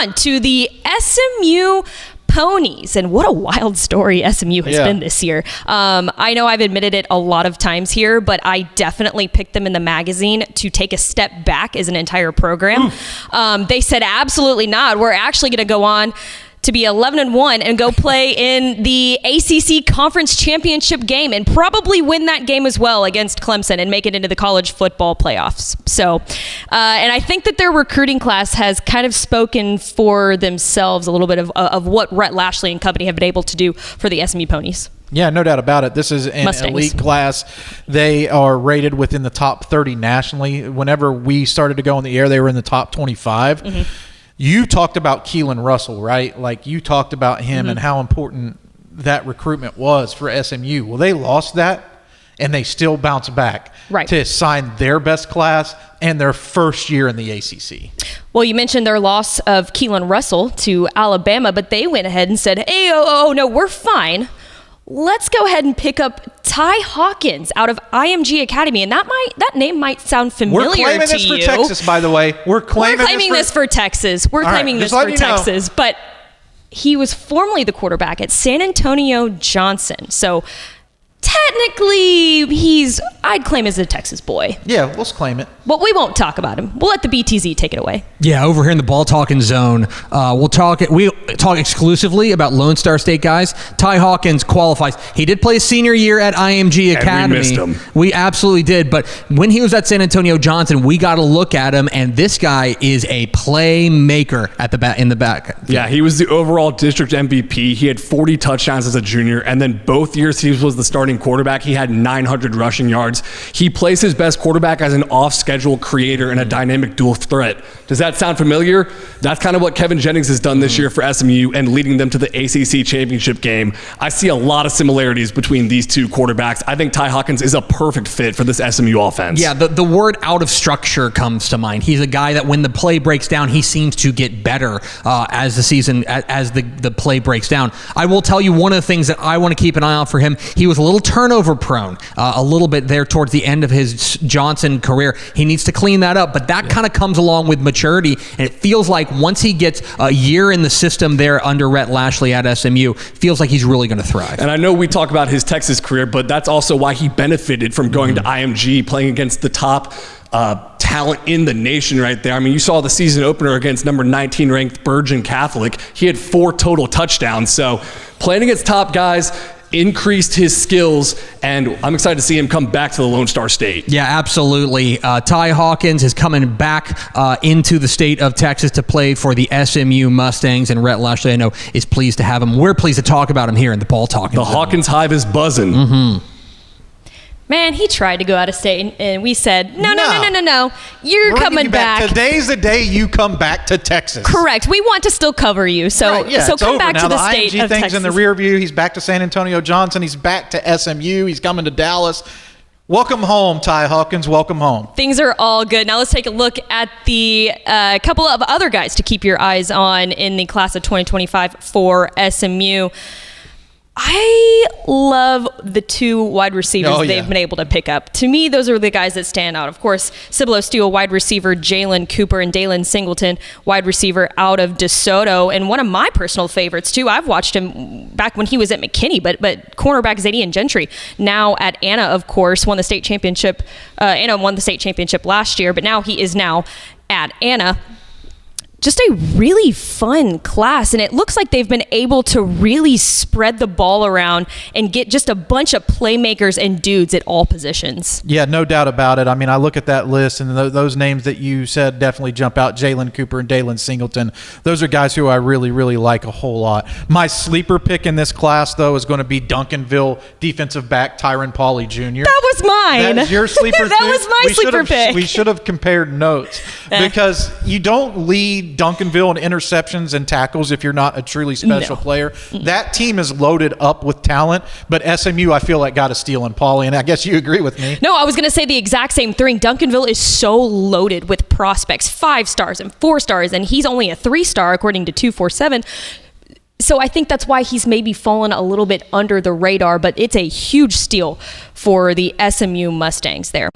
on to the SMU Ponies, and what a wild story SMU has been this year. I know I've admitted it a lot of times here, but I definitely picked them in the magazine to take a step back as an entire program. They said absolutely not. We're actually going to go on to be 11-1 and go play in the ACC Conference Championship game and probably win that game as well against Clemson and make it into the college football playoffs. So, and I think that their recruiting class has kind of spoken for themselves a little bit of what Rhett Lashley and company have been able to do for the SMU Ponies. Yeah, no doubt about it. This is an elite class. They are rated within the top 30 nationally. Whenever we started to go on the air, they were in the top 25. Mm-hmm. You talked about Keelan Russell, right? Like, you talked about him and how important that recruitment was for SMU. Well, they lost that, and they still bounced back to sign their best class and their first year in the ACC. Well, you mentioned their loss of Keelan Russell to Alabama, but they went ahead and said, hey, no, we're fine. Let's go ahead and pick up Ty Hawkins out of IMG Academy, and that name might sound familiar to you. We're claiming this for Texas, by the way. We're claiming this for Texas. We're claiming this for Texas, but he was formerly the quarterback at San Antonio Johnson. So technically, I'd claim as a Texas boy. Yeah, let's claim it. But we won't talk about him. We'll let the BTZ take it away. Yeah, over here in the ball talking zone, we talk exclusively about Lone Star State guys. Ty Hawkins qualifies. He did play his senior year at IMG Academy. And we missed him. We absolutely did. But when he was at San Antonio Johnson, we got to look at him, and this guy is a playmaker in the back. Yeah, he was the overall district MVP. He had 40 touchdowns as a junior, and then both years he was the starting quarterback. He had 900 rushing yards. He plays his best quarterback as an off-schedule creator and a dynamic dual threat. Does that sound familiar? That's kind of what Kevin Jennings has done this year for SMU and leading them to the ACC championship game. I see a lot of similarities between these two quarterbacks. I think Ty Hawkins is a perfect fit for this SMU offense. Yeah, the word out of structure comes to mind. He's a guy that when the play breaks down, he seems to get better as the play breaks down. I will tell you one of the things that I want to keep an eye out for him. He was a little turnover prone a little bit there towards the end of his Johnson career. He needs to clean that up, but that kind of comes along with maturity, and it feels like once he gets a year in the system there under Rhett Lashley at SMU, feels like he's really going to thrive. And I know we talk about his Texas career, but that's also why he benefited from going to IMG, playing against the top talent in the nation right there. I mean, you saw the season opener against number 19 ranked Bergen Catholic. He had 4 total touchdowns. So playing against top guys increased his skills, and I'm excited to see him come back to the Lone Star State. Yeah, absolutely. Ty Hawkins is coming back into the state of Texas to play for the SMU Mustangs, and Rhett Lashley, I know, is pleased to have him. We're pleased to talk about him here in the Ball Talking The Zone. Hawkins Hive is buzzing. Mm-hmm. Man, he tried to go out of state, and we said, no. We're coming back. Today's the day you come back to Texas. Correct. We want to still cover you, so come back to the state of Texas. The IMG thing's in the rear view. He's back to San Antonio Johnson. He's back to SMU. He's coming to Dallas. Welcome home, Ty Hawkins. Welcome home. Things are all good. Now let's take a look at the couple of other guys to keep your eyes on in the class of 2025 for SMU. I love the 2 wide receivers they've been able to pick up. To me, those are the guys that stand out. Of course, Cibolo Steele, wide receiver, Jalen Cooper, and Dalen Singleton, wide receiver out of DeSoto. And one of my personal favorites, too, I've watched him back when he was at McKinney, but cornerback Zadian Gentry, now at Anna, of course, won the state championship. Anna won the state championship last year, but now he is now at Anna. Just a really fun class, and it looks like they've been able to really spread the ball around and get just a bunch of playmakers and dudes at all positions. Yeah, no doubt about it. I mean, I look at that list, and those names that you said definitely jump out. Jalen Cooper and Dalen Singleton. Those are guys who I really, really like a whole lot. My sleeper pick in this class, though, is going to be Duncanville defensive back Tyron Pauley Jr. That was mine. That's your sleeper That was my sleeper pick. We should have compared notes because you don't lead Duncanville in interceptions and tackles if you're not a truly special player. That team is loaded up with talent, but SMU, I feel like, got a steal in Pauley, and I guess you agree with me. No, I was going to say the exact same thing. Duncanville is so loaded with prospects, 5 stars and 4 stars, and he's only a 3-star according to 247. So I think that's why he's maybe fallen a little bit under the radar, but it's a huge steal for the SMU Mustangs there.